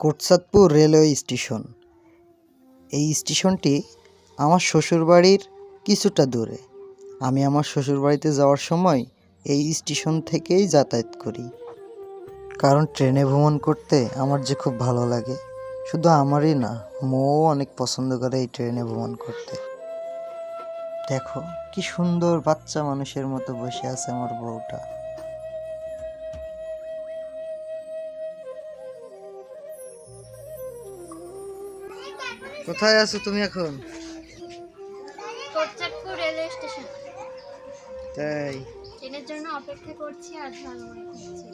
Kotchandpur railway station. এই স্টেশনটি আমার শ্বশুরবাড়ির কিছুটা দূরে। আমি আমার শ্বশুরবাড়িতে যাওয়ার সময় এই স্টেশন থেকেই যাতায়াত করি, কারণ ট্রেনে ভ্রমণ করতে আমার যে খুব ভালো লাগে। শুধু আমারই না, মও অনেক পছন্দ করে এই ট্রেনে ভ্রমণ করতে। দেখো কি সুন্দর বাচ্চা মানুষের মতো বসে আছে আমার বউটা। কোথায় আছো তুমি এখন? Kotchandpur railway station. তাই ট্রেনের জন্য অপেক্ষা করছি আর ঝালমুড়ি খাচ্ছি।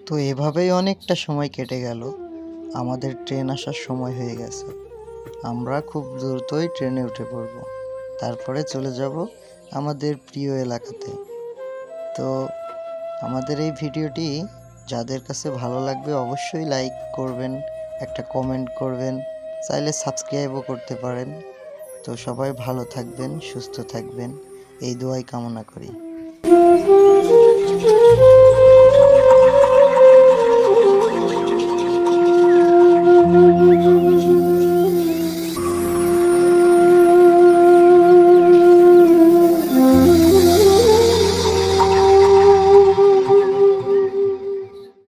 তো এভাবেই অনেকটা সময় কেটে গেল। আমাদের ট্রেন আসার সময় হয়ে গেছে। আমরা খুব দ্রুতই ট্রেনে উঠে পড়ব, তারপরে চলে যাব আমাদের প্রিয় এলাকাতে। তো আমাদের এই ভিডিওটি যাদের কাছে ভালো লাগবে অবশ্যই লাইক করবেন, একটা কমেন্ট করবেন, চাইলে সাবস্ক্রাইবও করতে পারেন। তো সবাই ভালো থাকবেন, সুস্থ থাকবেন, এই দোয়াই কামনা করি।